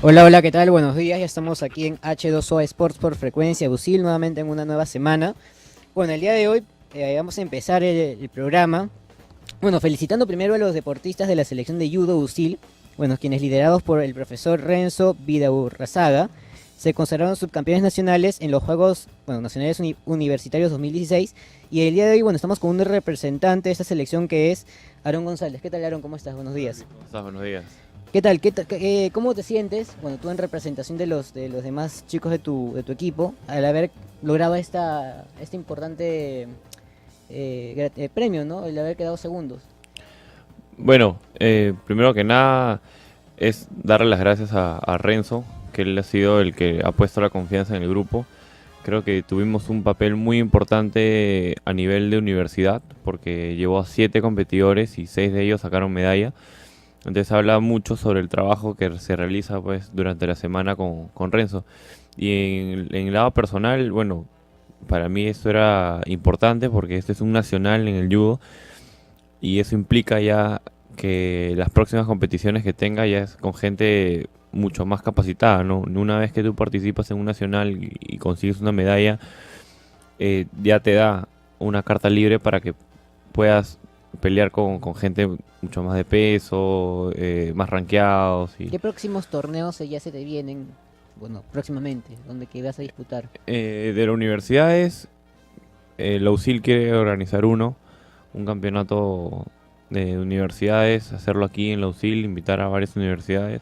Hola, hola, ¿qué tal? Buenos días, ya estamos aquí en H2O Sports por Frecuencia Busil, nuevamente en una nueva semana. Bueno, el día de hoy vamos a empezar el programa. Bueno, felicitando primero a los deportistas de la selección de judo Busil, bueno, quienes liderados por el profesor Renzo Vidaurrazaga, se consagraron subcampeones nacionales en los Juegos, bueno, Nacionales Universitarios 2016. Y el día de hoy, bueno, estamos con un representante de esta selección que es Aarón González. ¿Qué tal, Aarón? ¿Cómo estás? Buenos días. ¿Cómo estás? Buenos días. ¿Qué tal? ¿Cómo te sientes, bueno, tú en representación de los demás chicos de tu equipo, al haber logrado este importante premio, ¿no? El haber quedado segundos. Bueno, primero que nada es darle las gracias a Renzo, que él ha sido el que ha puesto la confianza en el grupo. Creo que tuvimos un papel muy importante a nivel de universidad, porque llevó a 7 competidores y 6 de ellos sacaron medalla. Entonces habla mucho sobre el trabajo que se realiza pues durante la semana con Renzo. Y en el lado personal, bueno, para mí esto era importante porque este es un nacional en el judo y eso implica ya que las próximas competiciones que tenga ya es con gente mucho más capacitada, ¿no? Una vez que tú participas en un nacional y consigues una medalla, ya te da una carta libre para que puedas pelear con gente mucho más de peso, más rankeados. ¿Qué próximos torneos ya se te vienen, bueno, próximamente, donde que vas a disputar? De las universidades, la USIL quiere organizar un campeonato de universidades, hacerlo aquí en la USIL, invitar a varias universidades.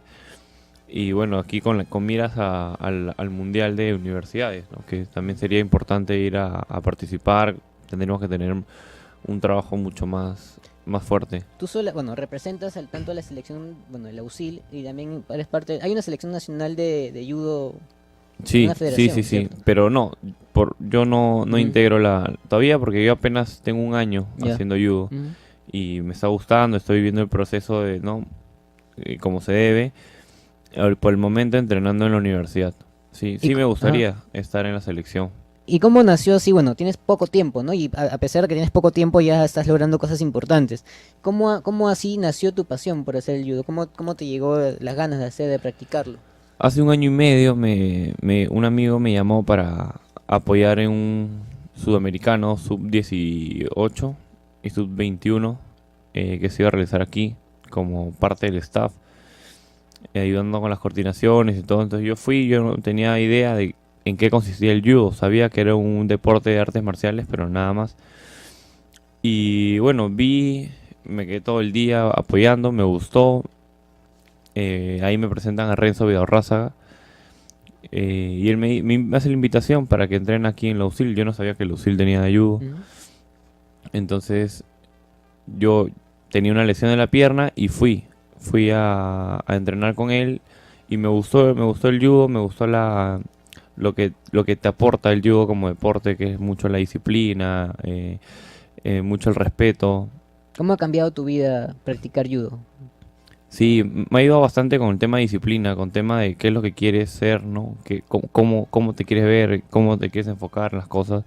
Y bueno, aquí con miras al Mundial de Universidades, ¿no? Que también sería importante ir a participar. Tendríamos que tener un trabajo mucho más fuerte. Tú sola, bueno, representas tanto a la selección, bueno, de la USIL y también eres parte, hay una selección nacional de judo, Sí, una sí, federación, sí, sí, ¿cierto? pero no, yo no Ujú. integro todavía porque yo apenas tengo un año Ya. haciendo judo Ujú. y me está gustando, estoy viviendo el proceso de, ¿no? Como se debe, por el momento entrenando en la universidad. Sí, Y, sí me ajá. gustaría estar en la selección. ¿Y cómo nació así? Bueno, tienes poco tiempo, ¿no? Y a pesar de que tienes poco tiempo, ya estás logrando cosas importantes. ¿Cómo así nació tu pasión por hacer el judo? ¿Cómo te llegó las ganas de practicarlo? Hace un año y medio un amigo me llamó para apoyar en un sudamericano sub 18 y sub 21 que se iba a realizar aquí como parte del staff, ayudando con las coordinaciones y todo. Entonces yo fui, yo no tenía idea de en qué consistía el judo. Sabía que era un deporte de artes marciales, pero nada más. Y bueno, me quedé todo el día apoyando, me gustó. Ahí me presentan a Renzo Vidaurrázaga. Y él me hace la invitación para que entrene aquí en la USIL. Yo no sabía que la USIL tenía judo. Ujú. Entonces yo tenía una lesión en la pierna y fui a entrenar con él y me gustó el judo, me gustó lo que te aporta el judo como deporte, que es mucho la disciplina, mucho el respeto. ¿Cómo ha cambiado tu vida practicar judo? Sí, me ha ayudado bastante con el tema de disciplina, con el tema de qué es lo que quieres ser, ¿no? Cómo te quieres ver, cómo te quieres enfocar en las cosas.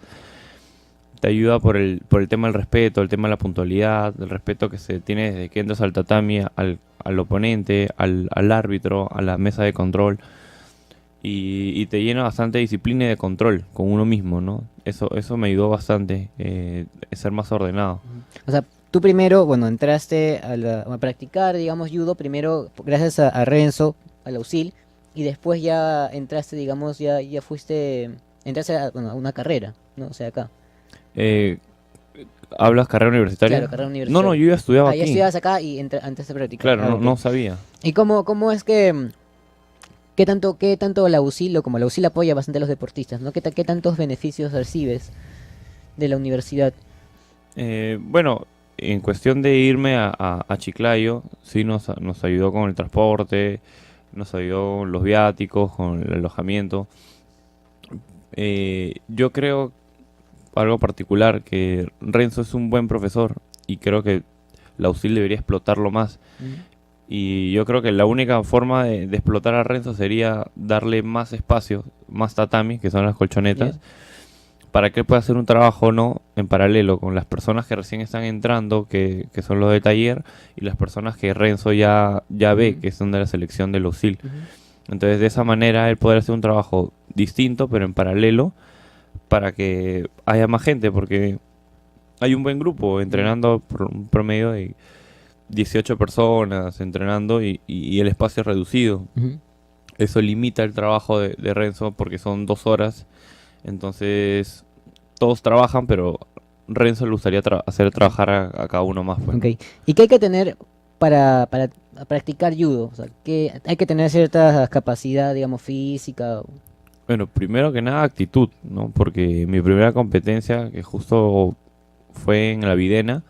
Te ayuda por el tema del respeto, el tema de la puntualidad, el respeto que se tiene desde que entras al tatami, al oponente, al árbitro, a la mesa de control. Y te llena bastante de disciplina y de control con uno mismo, ¿no? Eso me ayudó bastante, ser más ordenado. Ujú. O sea, tú primero, bueno, entraste a practicar, digamos, judo, primero gracias a Renzo, a la USIL, y después ya entraste, digamos, ya entraste bueno, a una carrera, ¿no? O sea, acá. Eh, ¿Hablas carrera Claro, universitaria? carrera No, universitaria. yo ya estudiaba Ah, ya aquí. estudiabas acá y entraste a practicar. Claro, Ah, no, ok. no sabía. ¿Y cómo es que, qué tanto la USIL, o como la USIL apoya bastante a los deportistas, ¿no? ¿Qué tantos beneficios recibes de la universidad? Bueno, en cuestión de irme a Chiclayo, sí nos ayudó con el transporte, nos ayudó con los viáticos, con el alojamiento. Yo creo, algo particular, que Renzo es un buen profesor y creo que la USIL debería explotarlo más. Mm. Y yo creo que la única forma de explotar a Renzo sería darle más espacio, más tatami, que son las ¿Ya? colchonetas, para que él pueda hacer un trabajo, ¿no? En paralelo con las personas que recién están entrando, que son los de taller, y las personas que Renzo ya ve Mm. que son de la selección de los SIL. Ujú. Entonces de esa manera él podrá hacer un trabajo distinto, pero en paralelo, para que haya más gente, porque hay un buen grupo entrenando por un promedio de 18 personas entrenando y el espacio es reducido. Ujú. Eso limita el trabajo de Renzo porque son 2 horas. Entonces todos trabajan, pero Renzo le gustaría hacer trabajar a cada uno más, pues. Ok. ¿Y qué hay que tener para practicar judo? O sea, que hay que tener cierta capacidad, digamos, física. Bueno, primero que nada actitud, ¿no? Porque mi primera competencia, que justo fue en la Videna,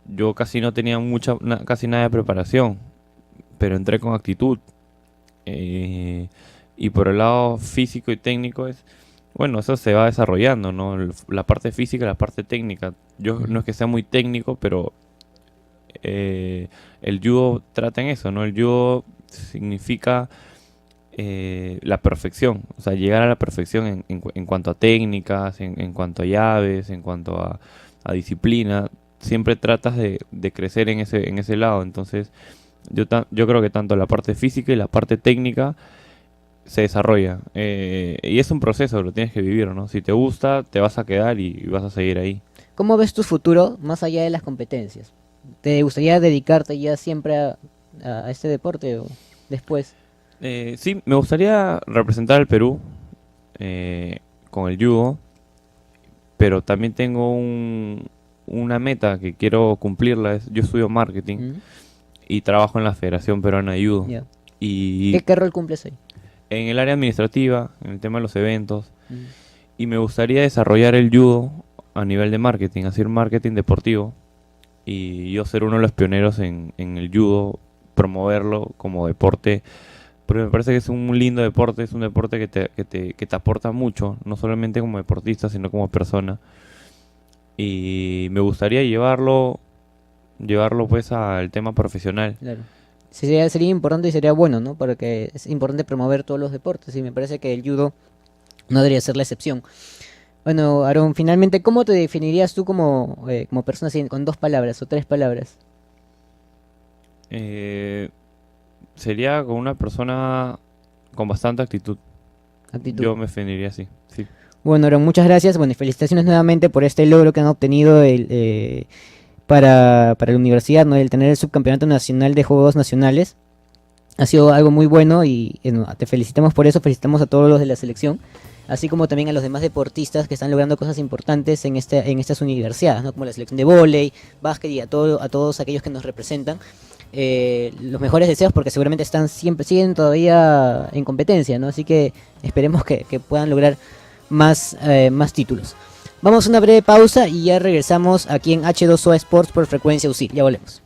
yo casi no tenía casi nada de preparación, pero entré con actitud. Y por el lado físico y técnico bueno, eso se va desarrollando, ¿no? La parte física y la parte técnica. Yo no es que sea muy técnico, pero el judo trata en eso, ¿no? El judo significa la perfección, o sea, llegar a la perfección en cuanto a técnicas, en cuanto a llaves, en cuanto a disciplina. Siempre tratas de crecer en ese lado. Entonces, yo creo que tanto la parte física y la parte técnica se desarrolla. Y es un proceso, lo tienes que vivir, ¿no? Si te gusta, te vas a quedar y vas a seguir ahí. ¿Cómo ves tu futuro más allá de las competencias? ¿Te gustaría dedicarte ya siempre a este deporte o después? Sí, me gustaría representar al Perú con el judo, pero también tengo una meta que quiero cumplirla. Yo estudio marketing ¿Mm? y trabajo en la Federación Peruana de Judo. Ya. Y ¿Qué rol cumples ahí? en el área administrativa, en el tema de los eventos. Mm. Y me gustaría desarrollar el judo a nivel de marketing, hacer marketing deportivo. Y yo ser uno de los pioneros en el judo, promoverlo como deporte. Porque me parece que es un lindo deporte, es un deporte que te aporta mucho, no solamente como deportista, sino como persona. Y me gustaría llevarlo pues al tema profesional. Claro. Sería importante y sería bueno, ¿no? Porque es importante promover todos los deportes y me parece que el judo no debería ser la excepción. Bueno, Aaron, finalmente, ¿cómo te definirías tú como persona así, con 2 palabras o 3 palabras? Sería con una persona con bastante actitud. Actitud. Yo me definiría así, sí. Bueno, Aaron, muchas gracias. Bueno, y felicitaciones nuevamente por este logro que han obtenido para la universidad, ¿no? El tener el subcampeonato nacional de Juegos Nacionales. Ha sido algo muy bueno y bueno, te felicitamos por eso, felicitamos a todos los de la selección, así como también a los demás deportistas que están logrando cosas importantes en estas universidades, ¿no? Como la selección de vóley, básquet y a todos aquellos que nos representan. Los mejores deseos porque seguramente siguen todavía en competencia, ¿no? Así que esperemos que puedan lograr más títulos. Vamos a una breve pausa y ya regresamos aquí en H2O Sports por Frecuencia UCIL. Ya volvemos.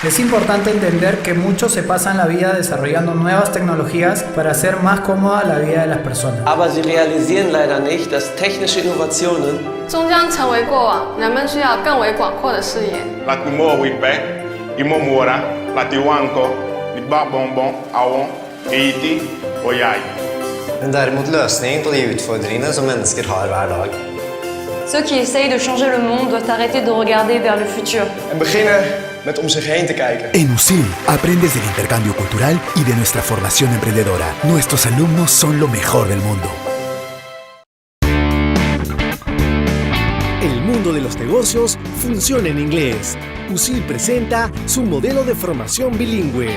Es importante entender que muchos se pasan la vida desarrollando nuevas tecnologías para hacer más cómoda la vida de las personas. Aber sie realisieren leider nicht, dass technische Innovationen 终将成为过往，人们需要更为广阔的视野。 Latimor Wipe, Imomora, Latiwanko, Libabonbon, Awon, Eiti og jeg. Men derimot løsningen på de utfordringene som mennesker har hver dag. Ceux qui essayent de changer le monde doivent arrêter de regarder vers le futur. En beginnen met om zich heen te kijken. En UCIL aprendes del intercambio cultural y de nuestra formación emprendedora. Nuestros alumnos son lo mejor del mundo. El mundo de los negocios funciona en inglés. UCIL presenta su modelo de formación bilingüe.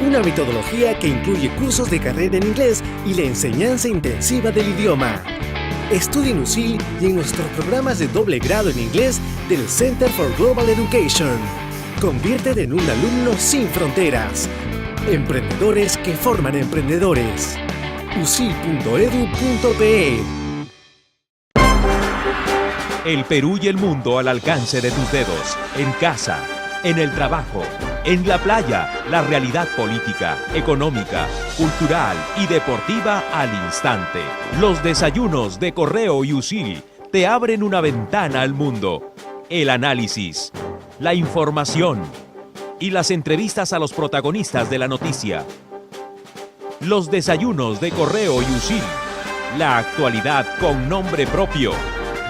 Una metodología que incluye cursos de carrera en inglés y la enseñanza intensiva del idioma. Estudia en UCIL y en nuestros programas de doble grado en inglés del Center for Global Education. Conviértete en un alumno sin fronteras. Emprendedores que forman emprendedores. ucil.edu.pe. El Perú y el mundo al alcance de tus dedos. En casa, en el trabajo, en la playa. La realidad política, económica, cultural y deportiva al instante. Los desayunos de Correo y UCIL te abren una ventana al mundo. El análisis, la información y las entrevistas a los protagonistas de la noticia. Los desayunos de Correo y UCIL. La actualidad con nombre propio.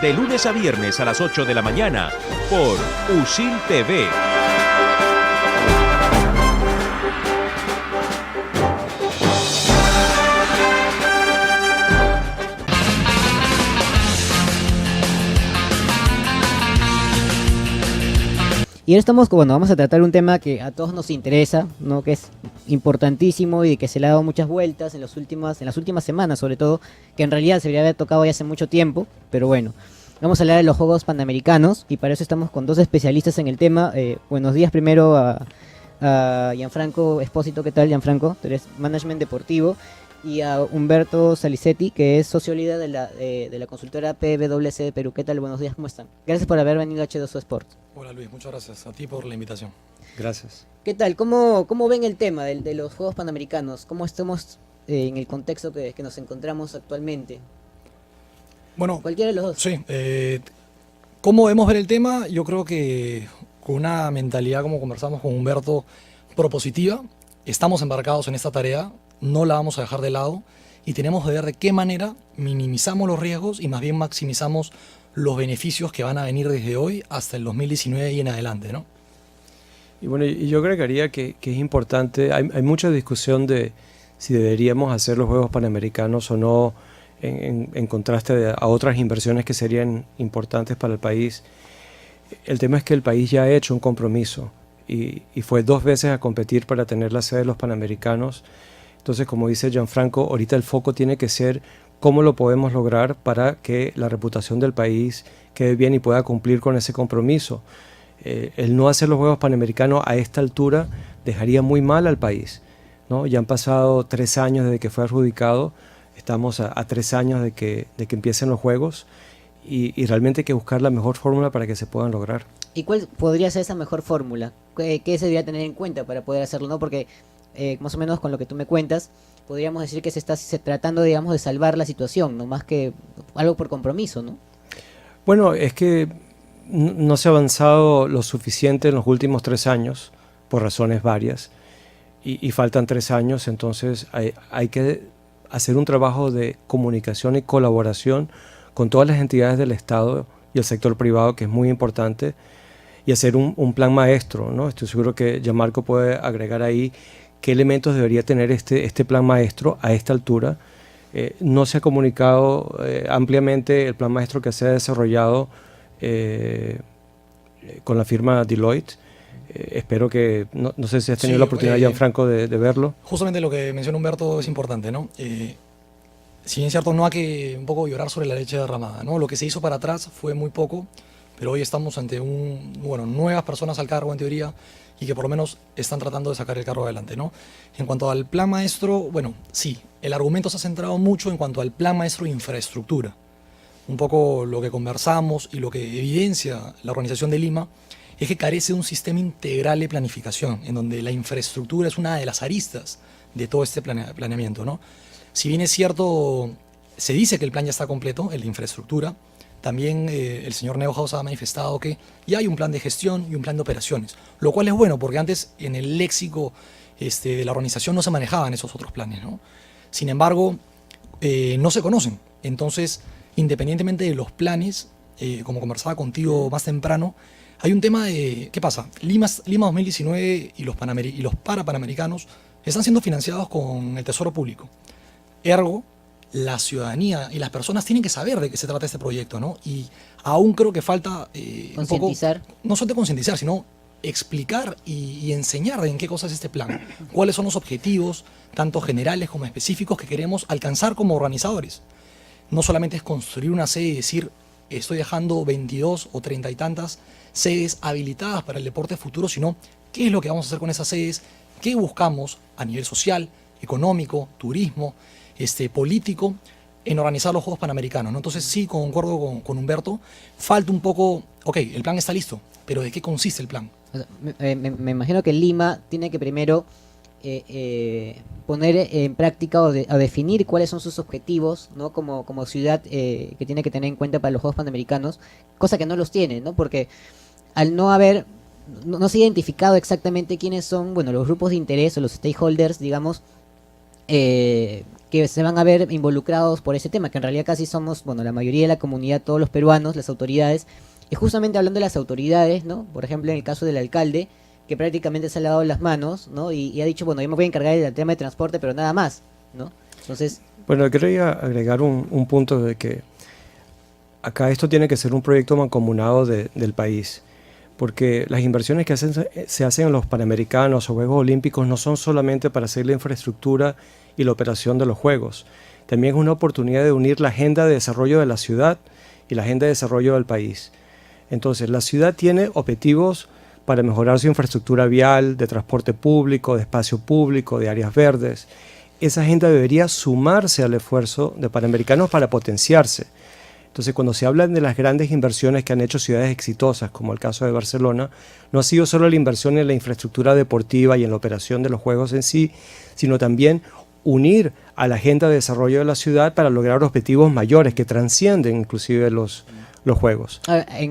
de lunes a viernes a las 8 de la mañana por USIL TV. Y ahora estamos, bueno, vamos a tratar un tema que a todos nos interesa, ¿no? Que es importantísimo y que se le ha dado muchas vueltas en las últimas semanas, sobre todo, que en realidad se debería haber tocado ya hace mucho tiempo, pero bueno. Vamos a hablar de los Juegos Panamericanos y para eso estamos con dos especialistas en el tema. Buenos días primero a Gianfranco Espósito. ¿Qué tal, Gianfranco? Tú eres Management Deportivo. Y a Humberto Salicetti, que es socio líder de la consultora PwC de Perú. ¿Qué tal? Buenos días, ¿cómo están? Gracias por haber venido a H2O Sports. Hola Luis, muchas gracias a ti por la invitación. Gracias. ¿Qué tal? ¿Cómo ven el tema de los Juegos Panamericanos? ¿Cómo estamos en el contexto que nos encontramos actualmente? Bueno, cualquiera de los dos. Sí. ¿Cómo vemos ver el tema? Yo creo que con una mentalidad, como conversamos con Humberto, propositiva. Estamos embarcados en esta tarea, no la vamos a dejar de lado y tenemos que ver de qué manera minimizamos los riesgos y más bien maximizamos los beneficios que van a venir desde hoy hasta el 2019 y en adelante, ¿no? Y bueno, yo agregaría que es importante, hay mucha discusión de si deberíamos hacer los Juegos Panamericanos o no, en contraste a otras inversiones que serían importantes para el país. El tema es que el país ya ha hecho un compromiso y fue 2 veces a competir para tener la sede de los Panamericanos. Entonces, como dice Gianfranco, ahorita el foco tiene que ser cómo lo podemos lograr para que la reputación del país quede bien y pueda cumplir con ese compromiso. El no hacer los Juegos Panamericanos a esta altura dejaría muy mal al país, ¿no? Ya han pasado 3 años desde que fue adjudicado, estamos a 3 años de que empiecen los Juegos y realmente hay que buscar la mejor fórmula para que se puedan lograr. ¿Y cuál podría ser esa mejor fórmula? ¿Qué se debería tener en cuenta para poder hacerlo, ¿no? Porque más o menos con lo que tú me cuentas, podríamos decir que se está tratando, digamos, de salvar la situación, no más que algo por compromiso, ¿no? Bueno, es que no se ha avanzado lo suficiente en los últimos 3 años, por razones varias, y faltan 3 años, entonces hay que hacer un trabajo de comunicación y colaboración con todas las entidades del Estado y el sector privado, que es muy importante, y hacer un plan maestro, ¿no? Estoy seguro que Gianmarco puede agregar ahí qué elementos debería tener este plan maestro a esta altura. No se ha comunicado ampliamente el plan maestro que se ha desarrollado con la firma Deloitte. Espero que, no sé si has tenido la oportunidad, Gianfranco, de verlo. Justamente lo que menciona Humberto es importante, ¿no? Si bien es cierto, no hay que un poco llorar sobre la leche derramada, ¿no? Lo que se hizo para atrás fue muy poco, pero hoy estamos ante nuevas personas al cargo, en teoría, y que por lo menos están tratando de sacar el carro adelante, ¿no? En cuanto al plan maestro, bueno, sí, el argumento se ha centrado mucho en cuanto al plan maestro de infraestructura. Un poco lo que conversamos y lo que evidencia la Organización de Lima es que carece de un sistema integral de planificación, en donde la infraestructura es una de las aristas de todo este planeamiento, ¿no? Si bien es cierto, se dice que el plan ya está completo, el de infraestructura, también el señor Neuhaus ha manifestado que ya hay un plan de gestión y un plan de operaciones, lo cual es bueno porque antes en el léxico de la organización no se manejaban esos otros planes, ¿no? Sin embargo, no se conocen. Entonces, independientemente de los planes, como conversaba contigo más temprano, hay un tema de, ¿qué pasa? Lima 2019 y los Panamericanos están siendo financiados con el Tesoro Público. Ergo, la ciudadanía y las personas tienen que saber de qué se trata este proyecto, ¿no? Y aún creo que falta un poco, no solo de concientizar, sino explicar y enseñar en qué cosa es este plan, cuáles son los objetivos, tanto generales como específicos, que queremos alcanzar como organizadores. No solamente es construir una sede y decir, estoy dejando 22 o 30 y tantas sedes habilitadas para el deporte futuro, sino qué es lo que vamos a hacer con esas sedes, qué buscamos a nivel social, económico, turismo, político, en organizar los Juegos Panamericanos, ¿no? Entonces sí, concuerdo con Humberto, falta un poco, ok, el plan está listo, pero ¿de qué consiste el plan? O sea, me imagino que Lima tiene que primero poner en práctica o definir cuáles son sus objetivos, ¿no? Como ciudad que tiene que tener en cuenta para los Juegos Panamericanos, cosa que no los tiene, ¿no? Porque al no haber, no se ha identificado exactamente quiénes son, bueno, los grupos de interés o los stakeholders, digamos, que que se van a ver involucrados por ese tema, que en realidad casi somos, bueno, la mayoría de la comunidad, todos los peruanos, las autoridades, y justamente hablando de las autoridades, ¿no? Por ejemplo, en el caso del alcalde, que prácticamente se ha lavado las manos, ¿no? Y ha dicho, bueno, yo me voy a encargar del tema de transporte, pero nada más, ¿no? Entonces... Bueno, quería agregar un punto de que acá esto tiene que ser un proyecto mancomunado del país, porque las inversiones que se hacen en los Panamericanos o Juegos Olímpicos no son solamente para hacer la infraestructura y la operación de los Juegos, también es una oportunidad de unir la agenda de desarrollo de la ciudad y la agenda de desarrollo del país. Entonces, la ciudad tiene objetivos para mejorar su infraestructura vial, de transporte público, de espacio público, de áreas verdes. Esa agenda debería sumarse al esfuerzo de Panamericanos para potenciarse. Entonces, cuando se hablan de las grandes inversiones que han hecho ciudades exitosas, como el caso de Barcelona, no ha sido solo la inversión en la infraestructura deportiva y en la operación de los juegos en sí, sino también unir a la agenda de desarrollo de la ciudad para lograr objetivos mayores que transcienden inclusive los juegos.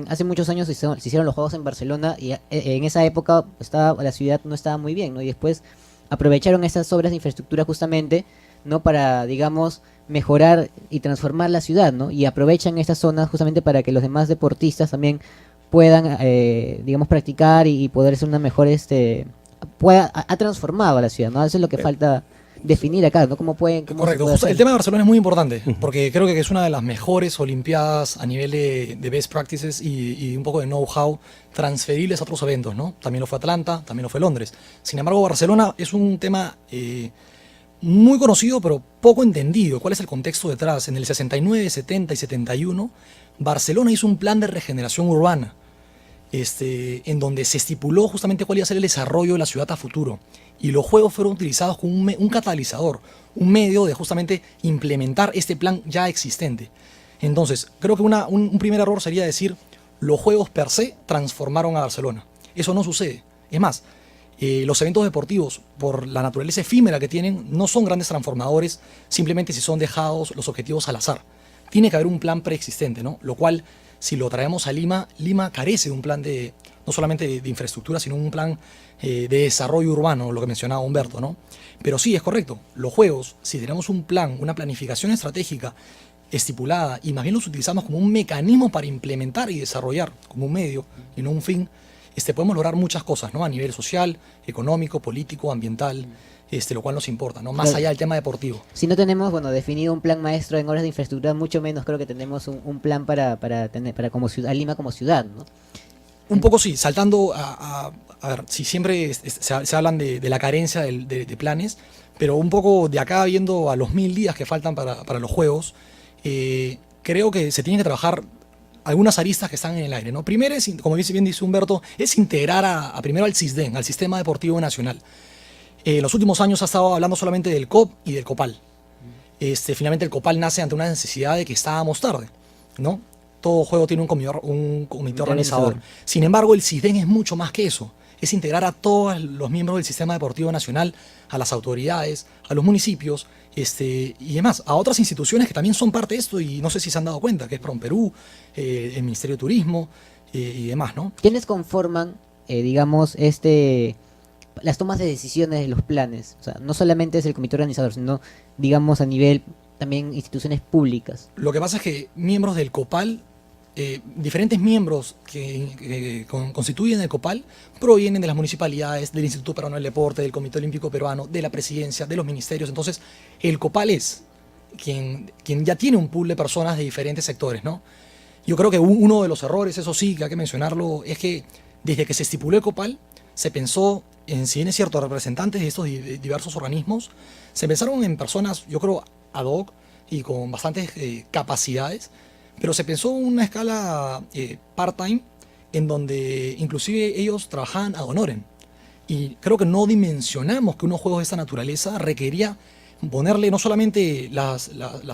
Hace muchos años se hicieron los juegos en Barcelona y en esa época la ciudad no estaba muy bien, ¿no? Y después aprovecharon esas obras de infraestructura justamente, ¿no? Para, digamos, mejorar y transformar la ciudad, ¿no? Y aprovechan estas zonas justamente para que los demás deportistas también puedan, digamos, practicar y poder ser una mejor, ha transformado a la ciudad, ¿no? Eso es lo que falta definir acá, ¿no? Correcto. El tema de Barcelona es muy importante, porque creo que es una de las mejores olimpiadas a nivel de best practices y un poco de know-how transferibles a otros eventos, ¿no? También lo fue Atlanta, también lo fue Londres. Sin embargo, Barcelona es un tema muy conocido, pero poco entendido. ¿Cuál es el contexto detrás? En el 69, 70 y 71, Barcelona hizo un plan de regeneración urbana, en donde se estipuló justamente cuál iba a ser el desarrollo de la ciudad a futuro. Y los juegos fueron utilizados como un catalizador, un medio de justamente implementar este plan ya existente. Entonces, creo que un primer error sería decir, los juegos per se transformaron a Barcelona. Eso no sucede. Es más, los eventos deportivos, por la naturaleza efímera que tienen, no son grandes transformadores, simplemente si son dejados los objetivos al azar. Tiene que haber un plan preexistente, ¿no? Lo cual, si lo traemos a Lima, Lima carece de un plan no solamente de infraestructura, sino un plan de desarrollo urbano, lo que mencionaba Humberto, ¿no? Pero sí, es correcto, los juegos, si tenemos un plan, una planificación estratégica estipulada y más bien los utilizamos como un mecanismo para implementar y desarrollar, como un medio y no un fin, podemos lograr muchas cosas, ¿no? A nivel social, económico, político, ambiental, lo cual nos importa, ¿no? Más allá del tema deportivo. Si no tenemos, definido un plan maestro en obras de infraestructura, mucho menos creo que tenemos un plan para como ciudad, Lima como ciudad, ¿no? Un poco sí, saltando a ver, si siempre se hablan de la carencia de planes, pero un poco de acá viendo a los 1000 días que faltan para los Juegos, creo que se tienen que trabajar algunas aristas que están en el aire, ¿no? Primero, como bien dice Humberto, es integrar primero al CISDEN, al Sistema Deportivo Nacional. En los últimos años ha estado hablando solamente del COP y del COPAL. Finalmente el COPAL nace ante una necesidad de que estábamos tarde, ¿no? Todo juego tiene un comité organizador. Sin embargo, el CISDEN es mucho más que eso. Es integrar a todos los miembros del Sistema Deportivo Nacional, a las autoridades, a los municipios, y demás, a otras instituciones que también son parte de esto y no sé si se han dado cuenta, que es PROMPERÚ, el Ministerio de Turismo y demás, ¿no? ¿Quiénes conforman, digamos, las tomas de decisiones de los planes? O sea, no solamente es el comité organizador, sino, digamos, a nivel también instituciones públicas. Lo que pasa es que miembros del COPAL, diferentes miembros que constituyen el COPAL provienen de las municipalidades, del Instituto Peruano del Deporte, del Comité Olímpico Peruano, de la presidencia, de los ministerios. Entonces, el COPAL es quien ya tiene un pool de personas de diferentes sectores, ¿no? Yo creo que uno de los errores, eso sí, que hay que mencionarlo, es que desde que se estipuló el COPAL, se pensó, si bien es cierto, representantes de estos diversos organismos, se pensaron en personas, yo creo, ad hoc y con bastantes capacidades, pero se pensó en una escala part-time en donde inclusive ellos trabajaban ad honorem. Y creo que no dimensionamos que unos juegos de esta naturaleza requería ponerle no solamente las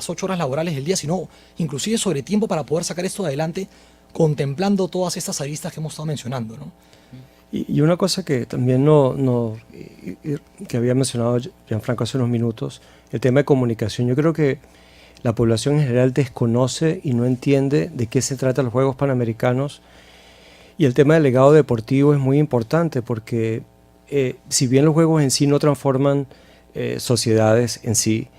8 horas laborales del día, sino inclusive sobre tiempo para poder sacar esto adelante, contemplando todas estas aristas que hemos estado mencionando, ¿no? Y una cosa que también que había mencionado Gianfranco hace unos minutos, el tema de comunicación. Yo creo que la población en general desconoce y no entiende de qué se tratan los Juegos Panamericanos, y el tema del legado deportivo es muy importante porque si bien los Juegos en sí no transforman sociedades en sí,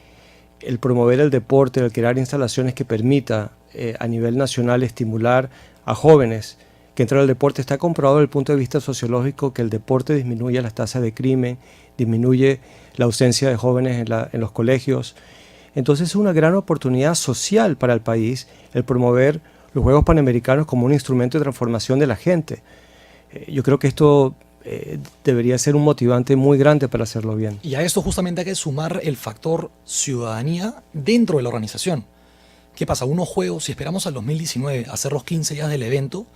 el promover el deporte, el crear instalaciones que permita a nivel nacional estimular a jóvenes que entran al deporte. Está comprobado desde el punto de vista sociológico que el deporte disminuye las tasas de crimen, disminuye la ausencia de jóvenes en los colegios. Entonces es una gran oportunidad social para el país el promover los Juegos Panamericanos como un instrumento de transformación de la gente. Yo creo que esto debería ser un motivante muy grande para hacerlo bien. Y a esto justamente hay que sumar el factor ciudadanía dentro de la organización. ¿Qué pasa? Unos juegos, si esperamos al 2019 hacer los 15 días del evento,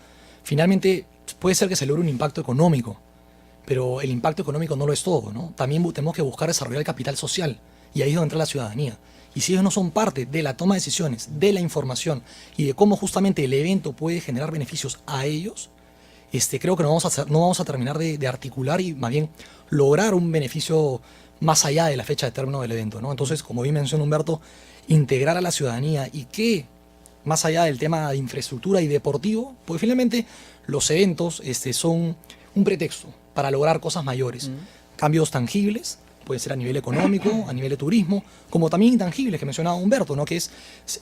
finalmente puede ser que se logre un impacto económico, pero el impacto económico no lo es todo, ¿no? También tenemos que buscar desarrollar el capital social, y ahí es donde entra la ciudadanía. Y si ellos no son parte de la toma de decisiones, de la información y de cómo justamente el evento puede generar beneficios a ellos, creo que no vamos a terminar de articular y más bien lograr un beneficio más allá de la fecha de término del evento, ¿no? Entonces, como bien mencionó Humberto, integrar a la ciudadanía y que, más allá del tema de infraestructura y deportivo, porque finalmente los eventos son un pretexto para lograr cosas mayores, cambios tangibles, puede ser a nivel económico, a nivel de turismo, como también intangibles que mencionaba Humberto, ¿no? Que es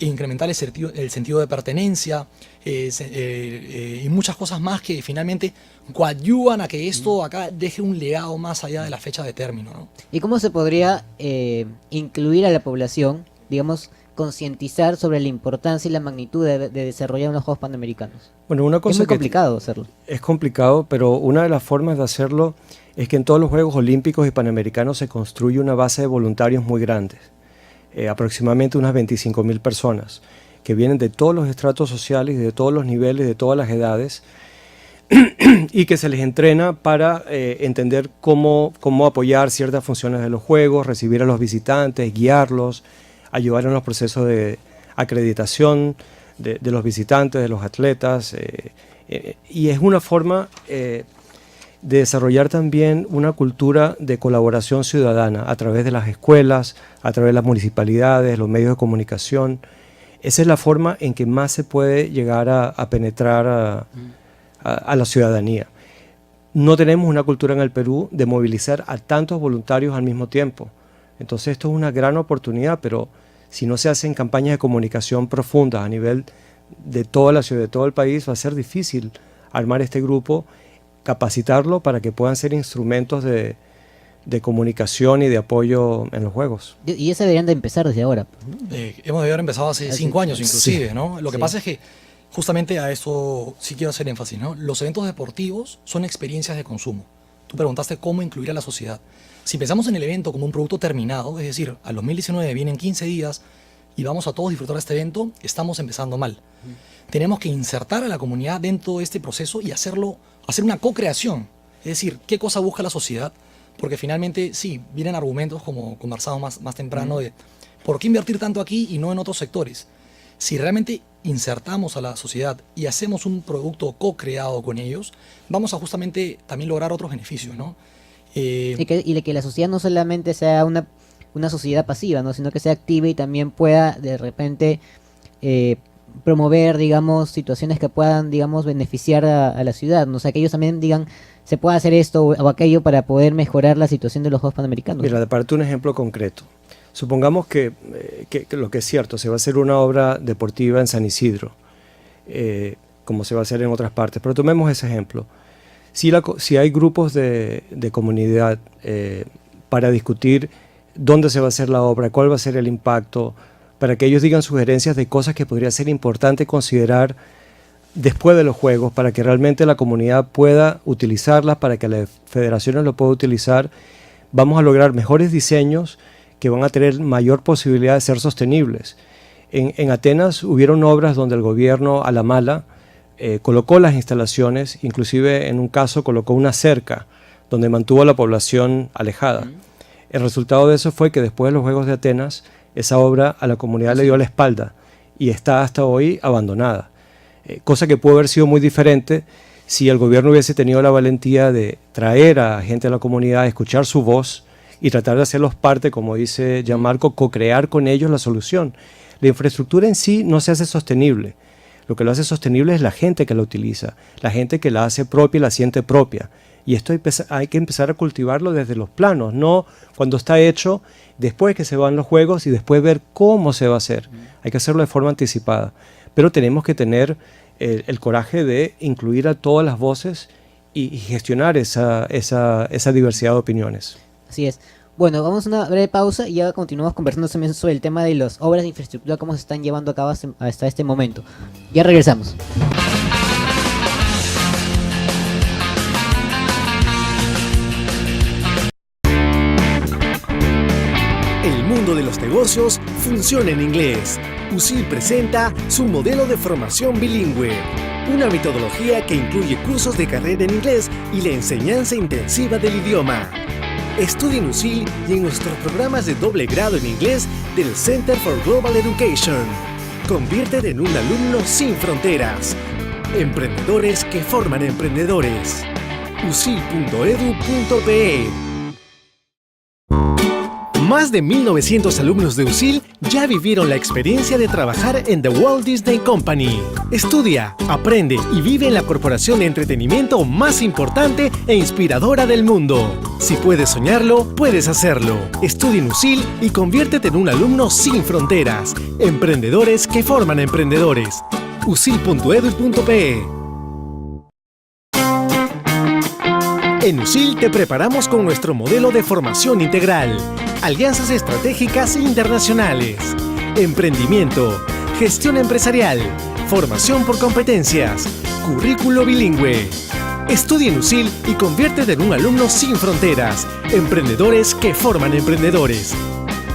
incrementar el sentido de pertenencia y muchas cosas más que finalmente coadyuvan a que esto acá deje un legado más allá de la fecha de término, ¿no? ¿Y cómo se podría incluir a la población, digamos, concientizar sobre la importancia y la magnitud de desarrollar unos Juegos Panamericanos? Bueno, una cosa es muy complicado hacerlo. Es complicado, pero una de las formas de hacerlo es que en todos los Juegos Olímpicos y Panamericanos se construye una base de voluntarios muy grandes, aproximadamente unas 25.000 personas, que vienen de todos los estratos sociales, de todos los niveles, de todas las edades, y que se les entrena para entender cómo apoyar ciertas funciones de los Juegos, recibir a los visitantes, guiarlos, ayudar en los procesos de acreditación de los visitantes, de los atletas, y es una forma de desarrollar también una cultura de colaboración ciudadana a través de las escuelas, a través de las municipalidades, los medios de comunicación. Esa es la forma en que más se puede llegar a penetrar a la ciudadanía. No tenemos una cultura en el Perú de movilizar a tantos voluntarios al mismo tiempo. Entonces esto es una gran oportunidad, pero si no se hacen campañas de comunicación profundas a nivel de toda la ciudad, de todo el país, va a ser difícil armar este grupo, capacitarlo para que puedan ser instrumentos de comunicación y de apoyo en los Juegos. Y eso deberían de empezar desde ahora. Hemos de haber empezado hace 5 años inclusive, sí. ¿no? Lo que pasa es que justamente a eso sí quiero hacer énfasis, ¿no? Los eventos deportivos son experiencias de consumo. Tú preguntaste cómo incluir a la sociedad. Si pensamos en el evento como un producto terminado, es decir, al 2019 vienen 15 días y vamos a todos disfrutar de este evento, estamos empezando mal. Tenemos que insertar a la comunidad dentro de este proceso y hacer una co-creación. Es decir, ¿qué cosa busca la sociedad? Porque finalmente, sí, vienen argumentos como conversamos más temprano de ¿por qué invertir tanto aquí y no en otros sectores? Si realmente insertamos a la sociedad y hacemos un producto co-creado con ellos, vamos a justamente también lograr otros beneficios, ¿no? Y que la sociedad no solamente sea una sociedad pasiva, ¿no? Sino que sea activa y también pueda de repente promover, digamos, situaciones que puedan, digamos, beneficiar a la ciudad, ¿no? O sea, que ellos también digan, se puede hacer esto o aquello para poder mejorar la situación de los Juegos Panamericanos. Mira, para darte un ejemplo concreto. Supongamos que lo que es cierto, se va a hacer una obra deportiva en San Isidro, como se va a hacer en otras partes, pero tomemos ese ejemplo. Si hay grupos de comunidad para discutir dónde se va a hacer la obra, cuál va a ser el impacto, para que ellos digan sugerencias de cosas que podría ser importante considerar después de los Juegos, para que realmente la comunidad pueda utilizarlas, para que las federaciones lo puedan utilizar, vamos a lograr mejores diseños que van a tener mayor posibilidad de ser sostenibles. En Atenas hubieron obras donde el gobierno a la mala colocó las instalaciones, inclusive en un caso colocó una cerca donde mantuvo a la población alejada. El resultado de eso fue que después de los Juegos de Atenas, esa obra a la comunidad le dio la espalda y está hasta hoy abandonada. Cosa que pudo haber sido muy diferente si el gobierno hubiese tenido la valentía de traer a gente de la comunidad, escuchar su voz y tratar de hacerlos parte, como dice Gianmarco, co-crear con ellos la solución. La infraestructura en sí no se hace sostenible. Lo que lo hace sostenible es la gente que la utiliza, la gente que la hace propia y la siente propia. Y esto hay que empezar a cultivarlo desde los planos, no cuando está hecho, después que se van los juegos y después ver cómo se va a hacer. Hay que hacerlo de forma anticipada. Pero tenemos que tener el coraje de incluir a todas las voces y gestionar esa diversidad de opiniones. Así es. Bueno, vamos a una breve pausa y ya continuamos conversando también sobre el tema de las obras de infraestructura, cómo se están llevando a cabo hasta este momento. Ya regresamos. El mundo de los negocios funciona en inglés. USIL presenta su modelo de formación bilingüe. Una metodología que incluye cursos de carrera en inglés y la enseñanza intensiva del idioma. Estudia en USIL y en nuestros programas de doble grado en inglés del Center for Global Education. Conviértete en un alumno sin fronteras. Emprendedores que forman emprendedores. usil.edu.pe. Más de 1.900 alumnos de USIL ya vivieron la experiencia de trabajar en The Walt Disney Company. Estudia, aprende y vive en la corporación de entretenimiento más importante e inspiradora del mundo. Si puedes soñarlo, puedes hacerlo. Estudia en USIL y conviértete en un alumno sin fronteras. Emprendedores que forman emprendedores. usil.edu.pe. En USIL te preparamos con nuestro modelo de formación integral. Alianzas estratégicas internacionales, emprendimiento, gestión empresarial, formación por competencias, currículo bilingüe. Estudia en USIL y conviértete en un alumno sin fronteras. Emprendedores que forman emprendedores.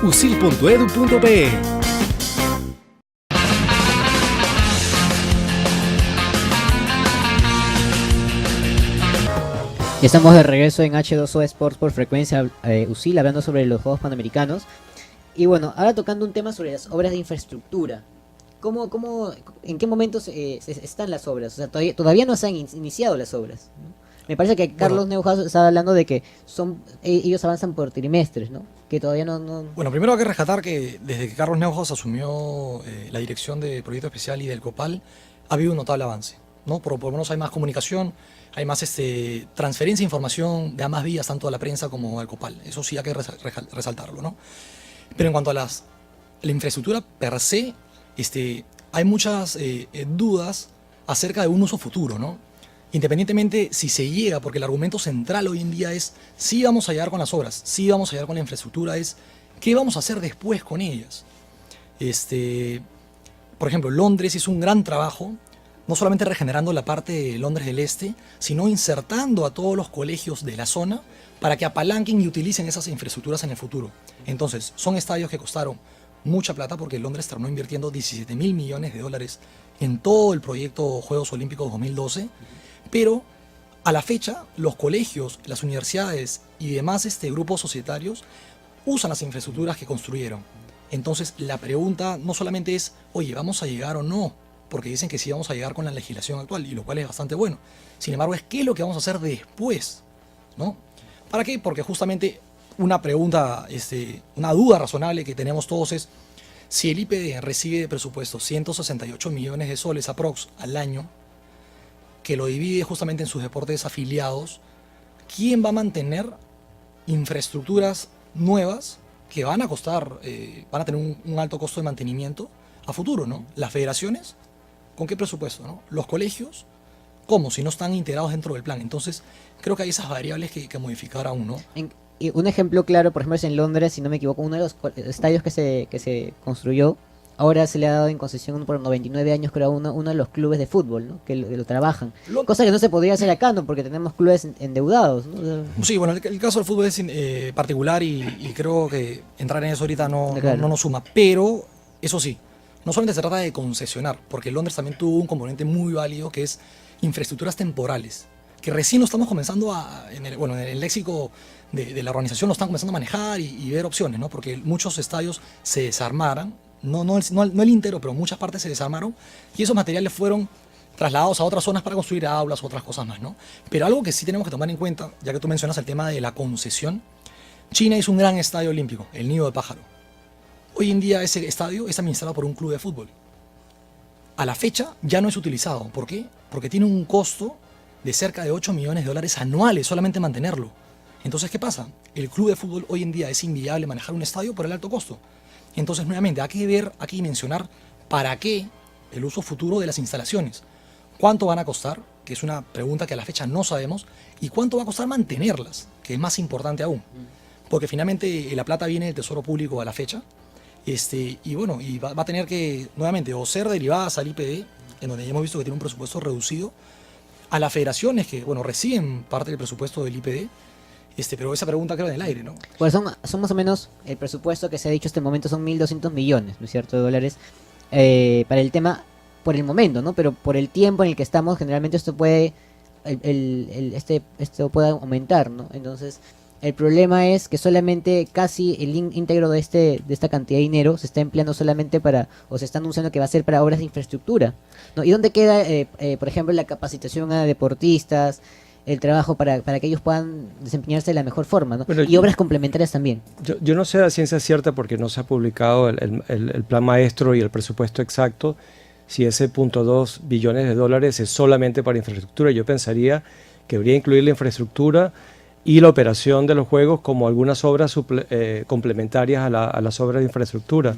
usil.edu.pe. Ya estamos de regreso en H2O Sports por frecuencia USIL, hablando sobre los Juegos Panamericanos. Y bueno, ahora tocando un tema sobre las obras de infraestructura. ¿En qué momentos están las obras? O sea, todavía no se han iniciado las obras, ¿no? Me parece que Carlos Neuhaus estaba hablando de que ellos avanzan por trimestres, ¿no? Que todavía no... Bueno, primero hay que rescatar que desde que Carlos Neuhaus asumió la dirección del Proyecto Especial y del COPAL, ha habido un notable avance, ¿no? Por lo menos hay más comunicación, hay más transferencia de información de ambas vías, tanto a la prensa como al COPAL. Eso sí hay que resaltarlo, ¿no? Pero en cuanto a la infraestructura per se, hay muchas dudas acerca de un uso futuro, ¿no? Independientemente si se llega, porque el argumento central hoy en día es sí vamos a llegar con las obras, sí vamos a llegar con la infraestructura, es qué vamos a hacer después con ellas. Por ejemplo, Londres hizo un gran trabajo, no solamente regenerando la parte de Londres del Este, sino insertando a todos los colegios de la zona para que apalanquen y utilicen esas infraestructuras en el futuro. Entonces, son estadios que costaron mucha plata porque Londres terminó invirtiendo 17.000 millones de dólares en todo el proyecto Juegos Olímpicos 2012, pero a la fecha los colegios, las universidades y demás grupos societarios usan las infraestructuras que construyeron. Entonces, la pregunta no solamente es, oye, ¿vamos a llegar o no? Porque dicen que sí vamos a llegar con la legislación actual, y lo cual es bastante bueno. Sin embargo, es qué es lo que vamos a hacer después, ¿no? ¿Para qué? Porque justamente una pregunta, una duda razonable que tenemos todos es, si el IPD recibe de presupuesto 168 millones de soles aprox al año, que lo divide justamente en sus deportes afiliados, ¿quién va a mantener infraestructuras nuevas que van a costar, van a tener un alto costo de mantenimiento a futuro, ¿no? Las federaciones, ¿con qué presupuesto, no? Los colegios, ¿cómo? Si no están integrados dentro del plan. Entonces, creo que hay esas variables que modificar aún, ¿no? Y un ejemplo claro, por ejemplo, es en Londres, si no me equivoco, uno de los estadios que se construyó, ahora se le ha dado en concesión por 99 años, creo, uno de los clubes de fútbol, ¿no? Que lo trabajan. Cosa que no se podría hacer acá, ¿no? Porque tenemos clubes endeudados, ¿no? Sí, bueno, el caso del fútbol es particular y creo que entrar en eso ahorita no nos suma. Pero, eso sí, no solamente se trata de concesionar, porque Londres también tuvo un componente muy válido que es infraestructuras temporales, que recién lo estamos comenzando en el léxico de la organización lo están comenzando a manejar y ver opciones, ¿no? Porque muchos estadios se desarmaron, no el íntegro, pero muchas partes se desarmaron y esos materiales fueron trasladados a otras zonas para construir aulas u otras cosas más, ¿no? Pero algo que sí tenemos que tomar en cuenta, ya que tú mencionas el tema de la concesión, China hizo un gran estadio olímpico, el Nido de Pájaro. Hoy en día ese estadio es administrado por un club de fútbol. A la fecha ya no es utilizado. ¿Por qué? Porque tiene un costo de cerca de 8 millones de dólares anuales solamente mantenerlo. Entonces, ¿qué pasa? El club de fútbol hoy en día es inviable manejar un estadio por el alto costo. Entonces, nuevamente, hay que ver, hay que dimensionar para qué el uso futuro de las instalaciones. ¿Cuánto van a costar? Que es una pregunta que a la fecha no sabemos. ¿Y cuánto va a costar mantenerlas? Que es más importante aún. Porque finalmente la plata viene del Tesoro Público a la fecha. Y bueno, y va a tener que, nuevamente, o ser derivadas al IPD, en donde ya hemos visto que tiene un presupuesto reducido, a las federaciones que, bueno, reciben parte del presupuesto del IPD. Pero esa pregunta queda en el aire, ¿no? Pues son más o menos, el presupuesto que se ha dicho hasta el momento son 1.200 millones, ¿no es cierto?, de dólares para el tema por el momento, ¿no? Pero por el tiempo en el que estamos, generalmente esto puede esto puede aumentar, ¿no? Entonces, el problema es que solamente casi el íntegro de esta cantidad de dinero se está empleando solamente o se está anunciando que va a ser para obras de infraestructura, ¿no? ¿Y dónde queda, por ejemplo, la capacitación a deportistas, el trabajo para que ellos puedan desempeñarse de la mejor forma, ¿no? Bueno, y obras complementarias también? Yo no sé a ciencia cierta, porque no se ha publicado el plan maestro y el presupuesto exacto, si ese 0.2 billones de dólares es solamente para infraestructura. Yo pensaría que debería incluir la infraestructura y la operación de los juegos como algunas obras complementarias a las obras de infraestructura.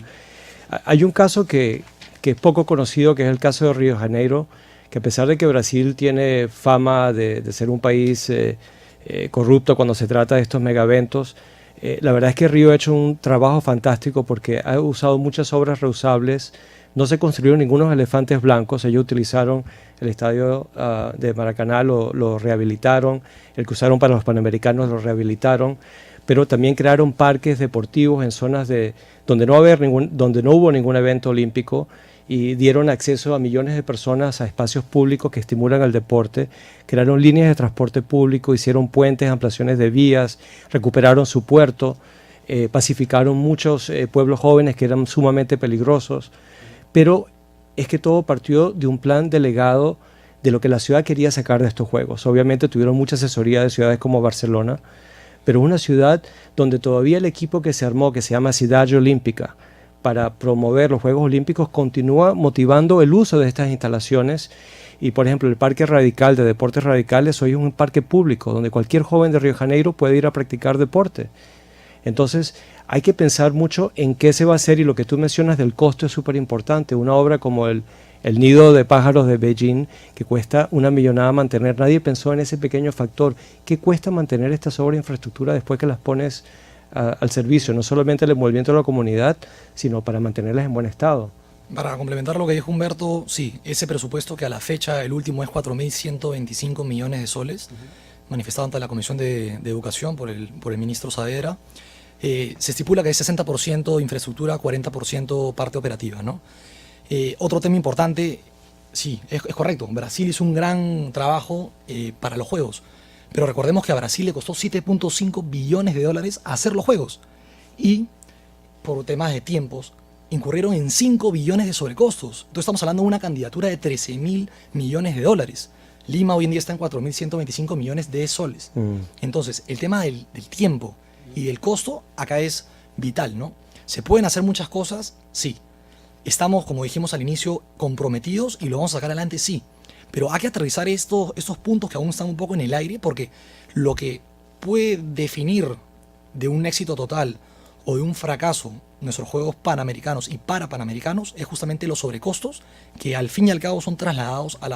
Hay un caso que es poco conocido, que es el caso de Río de Janeiro, que a pesar de que Brasil tiene fama de ser un país corrupto cuando se trata de estos megaeventos, la verdad es que Río ha hecho un trabajo fantástico porque ha usado muchas obras reusables. No se construyeron ningunos elefantes blancos. Ellos utilizaron el estadio de Maracaná, lo rehabilitaron, el que usaron para los Panamericanos lo rehabilitaron, pero también crearon parques deportivos en zonas donde no hubo ningún evento olímpico, y dieron acceso a millones de personas a espacios públicos que estimulan al deporte, crearon líneas de transporte público, hicieron puentes, ampliaciones de vías, recuperaron su puerto, pacificaron muchos pueblos jóvenes que eran sumamente peligrosos. Pero es que todo partió de un plan delegado de lo que la ciudad quería sacar de estos juegos. Obviamente tuvieron mucha asesoría de ciudades como Barcelona, pero una ciudad donde todavía el equipo que se armó, que se llama Cidade Olímpica, para promover los Juegos Olímpicos, continúa motivando el uso de estas instalaciones. Y por ejemplo, el Parque Radical de Deportes Radicales hoy es un parque público donde cualquier joven de Río de Janeiro puede ir a practicar deporte. Entonces hay que pensar mucho en qué se va a hacer, y lo que tú mencionas del costo es súper importante. Una obra como el Nido de Pájaros de Beijing, que cuesta 1 millonada mantener, nadie pensó en ese pequeño factor. ¿Qué cuesta mantener estas obras de infraestructura después que las pones al servicio? No solamente el movimiento de la comunidad, sino para mantenerlas en buen estado. Para complementar lo que dijo Humberto, sí, ese presupuesto, que a la fecha el último es 4.125 millones de soles, manifestado ante la Comisión de Educación por el ministro Saavedra. Se estipula que es 60% infraestructura, 40% parte operativa, ¿no? Otro tema importante, sí, es correcto, Brasil hizo un gran trabajo para los Juegos, pero recordemos que a Brasil le costó 7.5 billones de dólares hacer los Juegos, y por temas de tiempos incurrieron en 5 billones de sobrecostos. Entonces estamos hablando de una candidatura de 13.000 millones de dólares. Lima hoy en día está en 4.125 millones de soles. Entonces, el tema del tiempo y del costo acá es vital, ¿no? ¿Se pueden hacer muchas cosas? Sí. Estamos, como dijimos al inicio, comprometidos y lo vamos a sacar adelante, sí. Pero hay que aterrizar estos puntos que aún están un poco en el aire, porque lo que puede definir de un éxito total o de un fracaso nuestros Juegos Panamericanos y Parapanamericanos es justamente los sobrecostos, que al fin y al cabo son trasladados a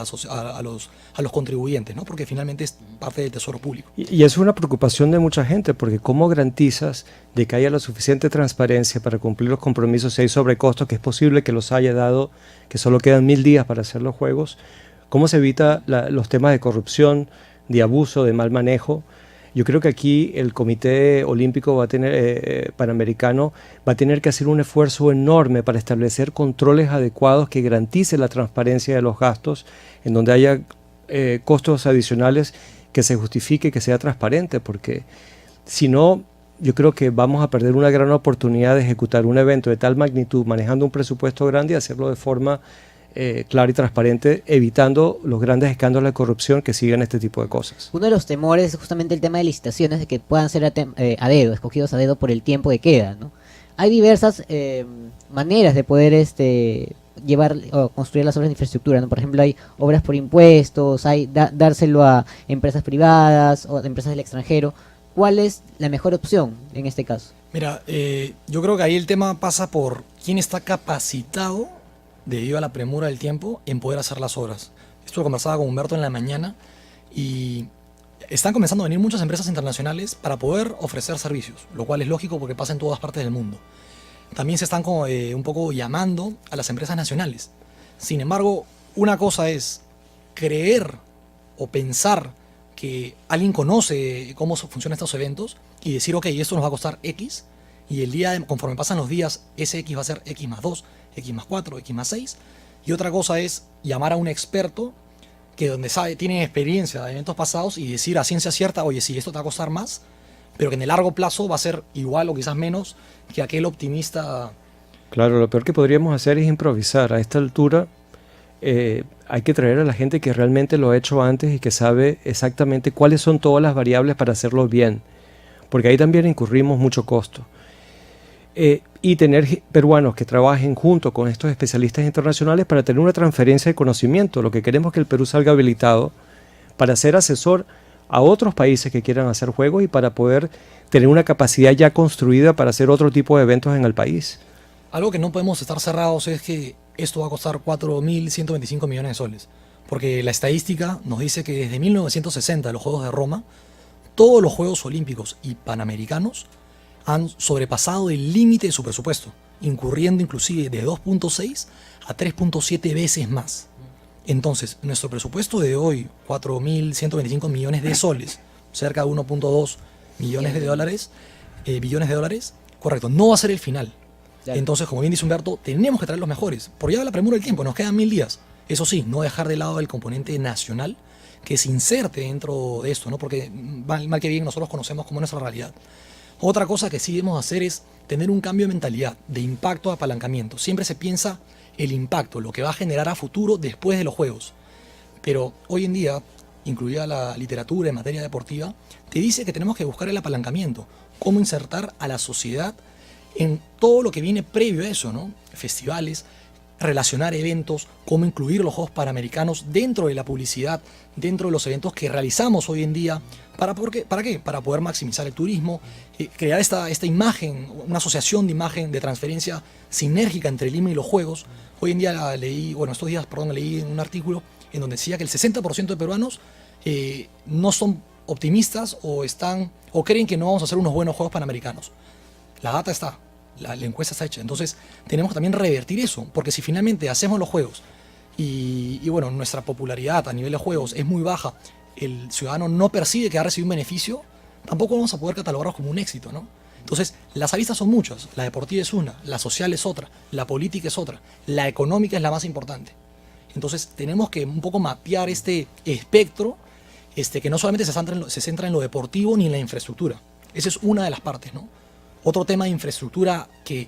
los contribuyentes, ¿no? Porque finalmente es parte del tesoro público. Y es una preocupación de mucha gente, porque ¿cómo garantizas de que haya la suficiente transparencia para cumplir los compromisos si hay sobrecostos, que es posible que los haya dado, que solo quedan 1000 días para hacer los Juegos? ¿Cómo se evita los temas de corrupción, de abuso, de mal manejo? Yo creo que aquí el Comité Olímpico Panamericano va a tener que hacer un esfuerzo enorme para establecer controles adecuados que garanticen la transparencia de los gastos, en donde haya costos adicionales que se justifique, que sea transparente, porque si no, yo creo que vamos a perder una gran oportunidad de ejecutar un evento de tal magnitud, manejando un presupuesto grande, y hacerlo de forma clara y transparente, evitando los grandes escándalos de corrupción que siguen este tipo de cosas. Uno de los temores es justamente el tema de licitaciones, de que puedan ser a dedo, escogidos a dedo por el tiempo que queda, ¿no? Hay diversas maneras de poder llevar o construir las obras de infraestructura, ¿no? Por ejemplo, hay obras por impuestos, hay dárselo a empresas privadas o a empresas del extranjero. ¿Cuál es la mejor opción en este caso? Mira, yo creo que ahí el tema pasa por quién está capacitado, debido a la premura del tiempo, en poder hacer las obras. Esto lo conversaba con Humberto en la mañana y están comenzando a venir muchas empresas internacionales para poder ofrecer servicios, lo cual es lógico porque pasa en todas partes del mundo. También se están un poco llamando a las empresas nacionales. Sin embargo, una cosa es creer o pensar que alguien conoce cómo funcionan estos eventos y decir, ok, esto nos va a costar X, y el día, conforme pasan los días, ese X va a ser X más 2, X más 4, X más 6. Y otra cosa es llamar a un experto que donde tiene experiencia de eventos pasados y decir a ciencia cierta, oye, sí, esto te va a costar más, pero que en el largo plazo va a ser igual o quizás menos que aquel optimista. Claro, lo peor que podríamos hacer es improvisar. A esta altura hay que traer a la gente que realmente lo ha hecho antes y que sabe exactamente cuáles son todas las variables para hacerlo bien, porque ahí también incurrimos mucho costo. Y tener peruanos que trabajen junto con estos especialistas internacionales para tener una transferencia de conocimiento. Lo que queremos es que el Perú salga habilitado para ser asesor a otros países que quieran hacer juegos y para poder tener una capacidad ya construida para hacer otro tipo de eventos en el país. Algo que no podemos estar cerrados es que esto va a costar 4.125 millones de soles, porque la estadística nos dice que desde 1960, los Juegos de Roma, todos los Juegos Olímpicos y Panamericanos han sobrepasado el límite de su presupuesto, incurriendo inclusive de 2.6 a 3.7 veces más. Entonces, nuestro presupuesto de hoy, 4.125 millones de soles, cerca de 1.2 millones de dólares, billones de dólares, correcto, no va a ser el final. Claro. Entonces, como bien dice Humberto, tenemos que traer los mejores. Por ya la premura del tiempo, nos quedan 1000 días. Eso sí, no dejar de lado el componente nacional que se inserte dentro de esto, ¿no? Porque mal que bien nosotros conocemos como nuestra realidad. Otra cosa que sí debemos hacer es tener un cambio de mentalidad, de impacto a apalancamiento. Siempre se piensa el impacto, lo que va a generar a futuro después de los juegos. Pero hoy en día, incluida la literatura en materia deportiva, te dice que tenemos que buscar el apalancamiento, cómo insertar a la sociedad en todo lo que viene previo a eso, ¿no? Festivales, relacionar eventos, cómo incluir los Juegos Panamericanos dentro de la publicidad, dentro de los eventos que realizamos hoy en día. ¿Para qué? Para poder maximizar el turismo, crear esta imagen, una asociación de imagen de transferencia sinérgica entre Lima y los Juegos. Hoy en día leí en un artículo en donde decía que el 60% de peruanos no son optimistas o creen que no vamos a hacer unos buenos Juegos Panamericanos. La data está, la encuesta está hecha. Entonces tenemos que también revertir eso, porque si finalmente hacemos los Juegos y bueno, nuestra popularidad a nivel de juegos es muy baja, el ciudadano no percibe que ha recibido un beneficio, tampoco vamos a poder catalogarlos como un éxito, ¿no? Entonces, las aristas son muchas. La deportiva es una, la social es otra, la política es otra, la económica es la más importante. Entonces, tenemos que un poco mapear este espectro que no solamente se centra en lo deportivo ni en la infraestructura. Esa es una de las partes, ¿no? Otro tema de infraestructura que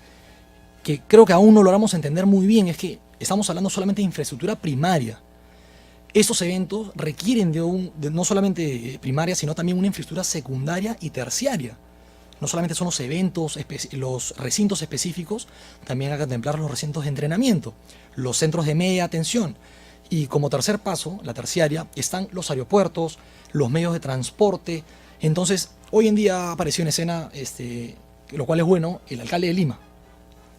creo que aún no logramos entender muy bien es que estamos hablando solamente de infraestructura primaria. Estos eventos requieren de no solamente primaria, sino también una infraestructura secundaria y terciaria. No solamente son los eventos, los recintos específicos, también hay que contemplar los recintos de entrenamiento, los centros de media atención. Y como tercer paso, la terciaria, están los aeropuertos, los medios de transporte. Entonces, hoy en día apareció en escena, lo cual es bueno, el alcalde de Lima.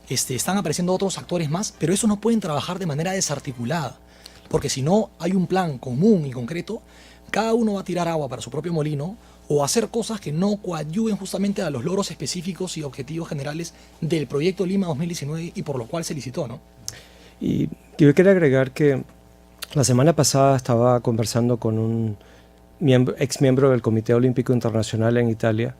Están apareciendo otros actores más, pero esos no pueden trabajar de manera desarticulada. Porque si no hay un plan común y concreto, cada uno va a tirar agua para su propio molino o hacer cosas que no coadyuven justamente a los logros específicos y objetivos generales del proyecto Lima 2019 y por lo cual se licitó, ¿no? Y yo quería agregar que la semana pasada estaba conversando con un ex miembro del Comité Olímpico Internacional en Italia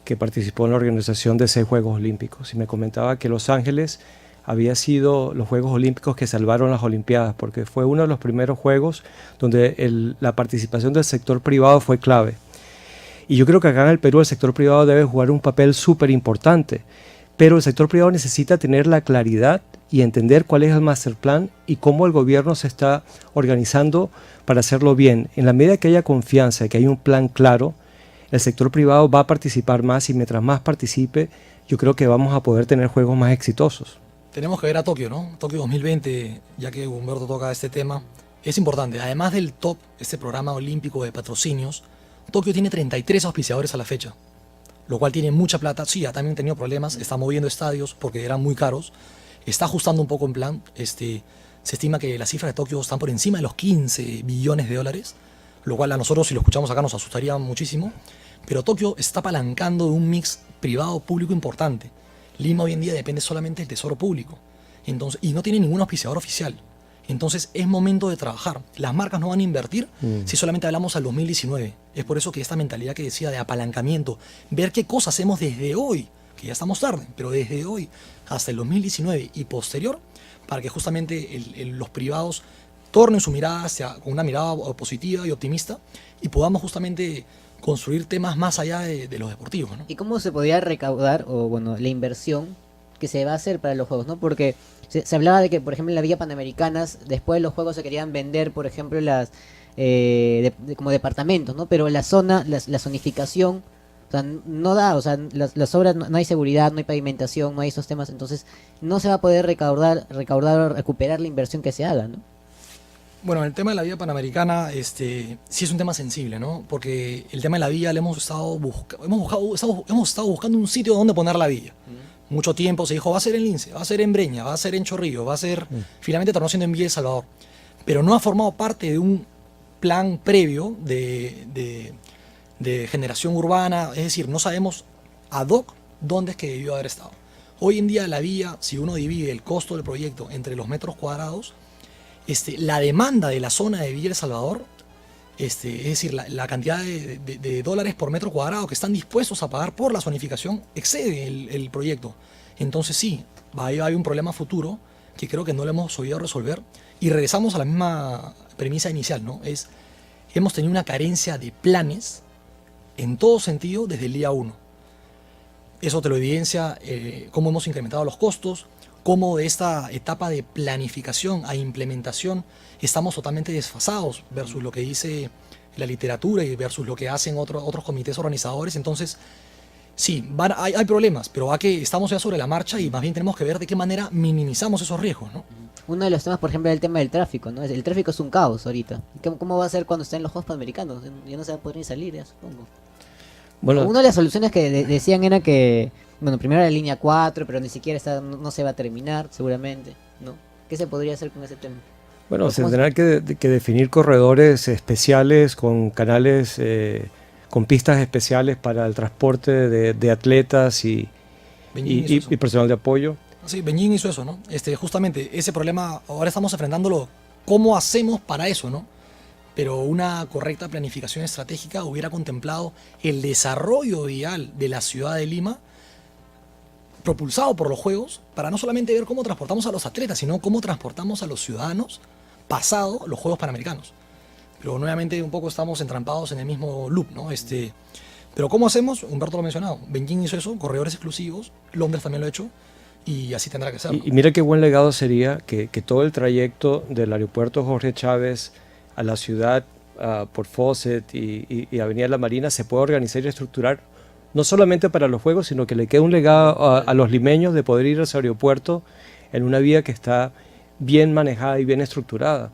que participó en la organización de 6 Juegos Olímpicos y me comentaba que Los Ángeles había sido los Juegos Olímpicos que salvaron las Olimpiadas, porque fue uno de los primeros juegos donde la participación del sector privado fue clave. Y yo creo que acá en el Perú el sector privado debe jugar un papel súper importante, pero el sector privado necesita tener la claridad y entender cuál es el master plan y cómo el gobierno se está organizando para hacerlo bien. En la medida que haya confianza y que hay un plan claro, el sector privado va a participar más y mientras más participe, yo creo que vamos a poder tener juegos más exitosos. tenemos que ver a Tokio, ¿no? Tokio 2020, ya que Humberto toca este tema, es importante. Además del top, este programa olímpico de patrocinios, Tokio tiene 33 auspiciadores a la fecha, lo cual tiene mucha plata. Sí, ha también tenido problemas, está moviendo estadios porque eran muy caros, está ajustando un poco en plan. Se estima que las cifras de Tokio están por encima de los 15 billones de dólares, lo cual a nosotros, si lo escuchamos acá, nos asustaría muchísimo. Pero Tokio está apalancando de un mix privado-público importante. Lima hoy en día depende solamente del tesoro público, entonces, y no tiene ningún auspiciador oficial. Entonces es momento de trabajar. Las marcas no van a invertir si solamente hablamos al 2019. Es por eso que esta mentalidad que decía de apalancamiento, ver qué cosas hacemos desde hoy, que ya estamos tarde, pero desde hoy hasta el 2019 y posterior, para que justamente los privados tornen su mirada con una mirada positiva y optimista y podamos justamente construir temas más allá de los deportivos, ¿no? ¿Y cómo se podría recaudar, o bueno, la inversión que se va a hacer para los juegos, ¿no? Porque se hablaba de que, por ejemplo, en la Villa Panamericanas, después de los juegos se querían vender, por ejemplo, las como departamentos, ¿no? Pero la zona, la zonificación, o sea, no da, o sea, las obras, no hay seguridad, no hay pavimentación, no hay esos temas, entonces no se va a poder recaudar o recuperar la inversión que se haga, ¿no? Bueno, el tema de la Villa Panamericana sí es un tema sensible, ¿no? Porque el tema de la villa hemos estado buscando un sitio donde poner la villa. Mucho tiempo se dijo, va a ser en Lince, va a ser en Breña, va a ser en Chorrillo, va a ser... Finalmente terminó siendo en Villa El Salvador. Pero no ha formado parte de un plan previo de generación urbana, es decir, no sabemos ad hoc dónde es que debió haber estado. Hoy en día la villa, si uno divide el costo del proyecto entre los metros cuadrados, la demanda de la zona de Villa El Salvador, es decir, la cantidad de dólares por metro cuadrado que están dispuestos a pagar por la zonificación excede el proyecto. Entonces sí, hay un problema futuro que creo que no lo hemos sabido resolver y regresamos a la misma premisa inicial, ¿no? Hemos tenido una carencia de planes en todo sentido desde el día 1. Eso te lo evidencia cómo hemos incrementado los costos, cómo de esta etapa de planificación a implementación estamos totalmente desfasados versus lo que dice la literatura y versus lo que hacen otros comités organizadores. Entonces, sí, hay problemas, pero estamos ya sobre la marcha y más bien tenemos que ver de qué manera minimizamos esos riesgos, ¿no? Uno de los temas, por ejemplo, es el tema del tráfico, ¿no? El tráfico es un caos ahorita. ¿Cómo va a ser cuando estén los Juegos Panamericanos? Ya no se va a poder ni salir, ya supongo. Bueno, una de las soluciones que decían era que, bueno, primero la línea 4, pero ni siquiera no se va a terminar, seguramente, ¿no? ¿Qué se podría hacer con ese tema? Bueno, se tendrá que definir corredores especiales con canales, con pistas especiales para el transporte de atletas y personal de apoyo. Sí, Beijing hizo eso, ¿no? Justamente ese problema ahora estamos enfrentándolo. ¿Cómo hacemos para eso, no? Pero una correcta planificación estratégica hubiera contemplado el desarrollo vial de la ciudad de Lima, propulsado por los Juegos, para no solamente ver cómo transportamos a los atletas, sino cómo transportamos a los ciudadanos pasado los Juegos Panamericanos. Pero nuevamente un poco estamos entrampados en el mismo loop, ¿no? Pero ¿cómo hacemos? Humberto lo ha mencionado. Beijing hizo eso, corredores exclusivos, Londres también lo ha hecho, y así tendrá que ser, ¿no? Y mira qué buen legado sería que todo el trayecto del aeropuerto Jorge Chávez a la ciudad por Fawcett y Avenida La Marina se pueda organizar y estructurar no solamente para los Juegos, sino que le quede un legado a los limeños de poder ir a ese aeropuerto en una vía que está bien manejada y bien estructurada.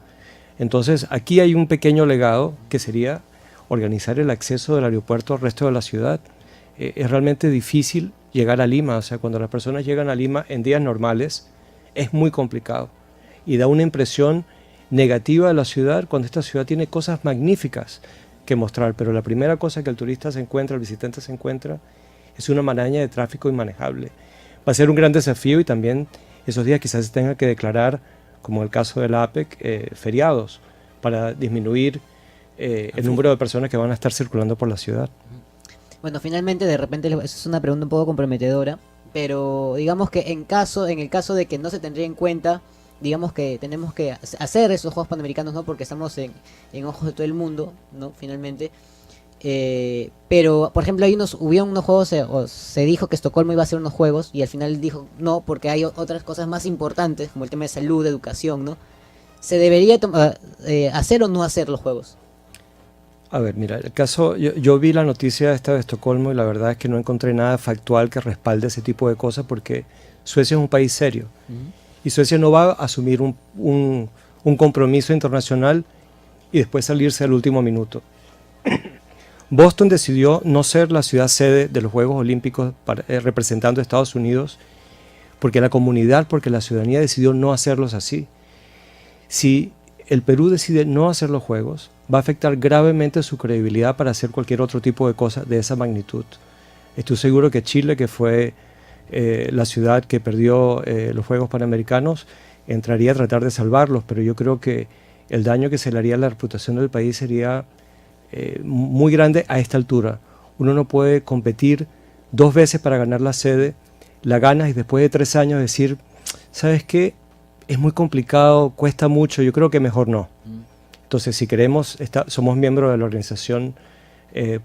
Entonces aquí hay un pequeño legado que sería organizar el acceso del aeropuerto al resto de la ciudad. Es realmente difícil llegar a Lima, o sea, cuando las personas llegan a Lima en días normales es muy complicado y da una impresión negativa de la ciudad cuando esta ciudad tiene cosas magníficas que mostrar, pero la primera cosa que el turista se encuentra, el visitante se encuentra, es una maraña de tráfico inmanejable. Va a ser un gran desafío y también esos días quizás se tenga que declarar, como en el caso de la APEC, feriados para disminuir el número de personas que van a estar circulando por la ciudad. Bueno, finalmente, de repente, eso es una pregunta un poco comprometedora, pero digamos que en el caso de que no se tendría en cuenta, digamos que tenemos que hacer esos Juegos Panamericanos, ¿no? Porque estamos en ojos de todo el mundo, ¿no? Finalmente. Pero, por ejemplo, hubo unos juegos, o se dijo que Estocolmo iba a hacer unos juegos, y al final dijo no, porque hay otras cosas más importantes, como el tema de salud, de educación, ¿no? ¿Se debería hacer o no hacer los juegos? A ver, mira, el caso, yo vi la noticia esta de Estocolmo y la verdad es que no encontré nada factual que respalde ese tipo de cosas porque Suecia es un país serio y Suecia no va a asumir un compromiso internacional y después salirse al último minuto. Boston decidió no ser la ciudad sede de los Juegos Olímpicos representando a Estados Unidos porque la comunidad, porque la ciudadanía decidió no hacerlos así. Si el Perú decide no hacer los Juegos, va a afectar gravemente su credibilidad para hacer cualquier otro tipo de cosa de esa magnitud. Estoy seguro que Chile, que fue la ciudad que perdió los Juegos Panamericanos, entraría a tratar de salvarlos, pero yo creo que el daño que se le haría a la reputación del país sería muy grande a esta altura. Uno no puede competir 2 veces para ganar la sede, la ganas y después de 3 años decir, ¿sabes qué? Es muy complicado, cuesta mucho, yo creo que mejor no. Entonces, si queremos, somos miembros de la Organización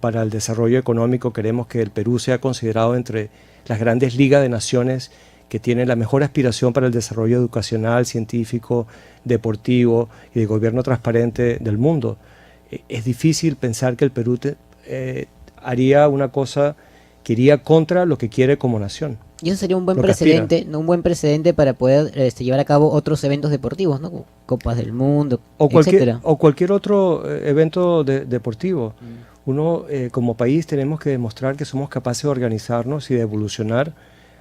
para el Desarrollo Económico, queremos que el Perú sea considerado entre las grandes ligas de naciones que tienen la mejor aspiración para el desarrollo educacional, científico, deportivo y de gobierno transparente del mundo. Es difícil pensar que el Perú haría una cosa que iría contra lo que quiere como nación. Y eso sería un buen precedente, ¿no? Un buen precedente para poder llevar a cabo otros eventos deportivos, ¿no? Como Copas del Mundo, etcétera. O cualquier otro evento deportivo. Uno, como país, tenemos que demostrar que somos capaces de organizarnos y de evolucionar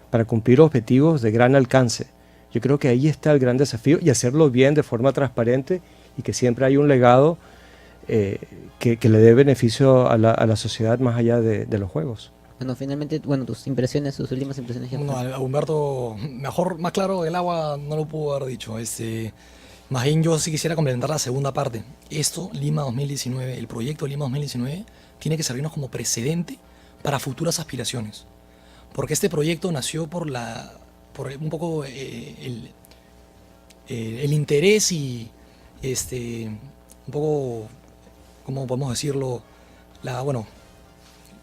para cumplir objetivos de gran alcance. Yo creo que ahí está el gran desafío y hacerlo bien, de forma transparente y que siempre hay un legado que le dé beneficio a la sociedad más allá de los Juegos. Bueno, finalmente, tus impresiones, tus últimas impresiones. No, a Humberto, más claro el agua no lo pudo haber dicho. Más bien yo sí quisiera complementar la segunda parte. Lima 2019, el proyecto Lima 2019, tiene que servirnos como precedente para futuras aspiraciones. Porque este proyecto nació por un poco el interés y un poco, ¿cómo podemos decirlo?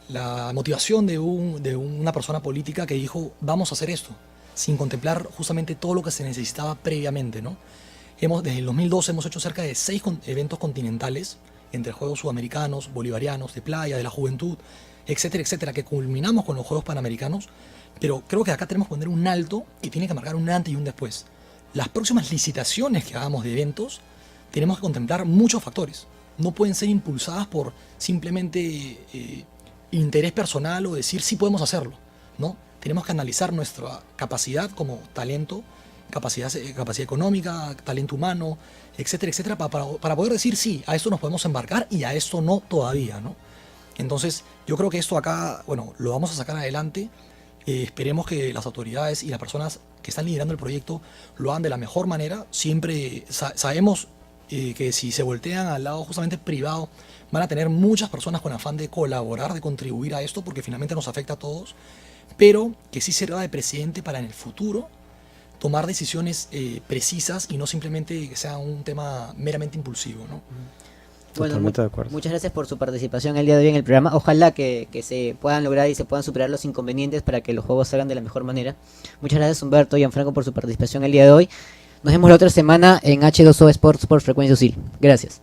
La motivación de una persona política que dijo, vamos a hacer esto, sin contemplar justamente todo lo que se necesitaba previamente, ¿no? Desde el 2012 hemos hecho cerca de 6 eventos continentales, entre Juegos Sudamericanos, Bolivarianos, de playa, de la juventud, etcétera, etcétera, que culminamos con los Juegos Panamericanos, pero creo que acá tenemos que poner un alto y tiene que marcar un antes y un después. Las próximas licitaciones que hagamos de eventos, tenemos que contemplar muchos factores. No pueden ser impulsadas por simplemente interés personal o decir sí podemos hacerlo, ¿no? Tenemos que analizar nuestra capacidad como talento, capacidad económica, talento humano, etcétera, etcétera, para poder decir sí, a esto nos podemos embarcar y a esto no todavía, ¿no? Entonces, yo creo que esto acá, lo vamos a sacar adelante. Esperemos que las autoridades y las personas que están liderando el proyecto lo hagan de la mejor manera. Siempre sabemos que si se voltean al lado justamente privado, van a tener muchas personas con afán de colaborar, de contribuir a esto, porque finalmente nos afecta a todos, pero que sí será de precedente para en el futuro tomar decisiones precisas y no simplemente que sea un tema meramente impulsivo, ¿no? Totalmente de acuerdo. Muchas gracias por su participación el día de hoy en el programa. Ojalá que se puedan lograr y se puedan superar los inconvenientes para que los juegos salgan de la mejor manera. Muchas gracias Humberto y Gianfranco por su participación el día de hoy. Nos vemos la otra semana en H2O Sports por Frecuencia USIL. Gracias.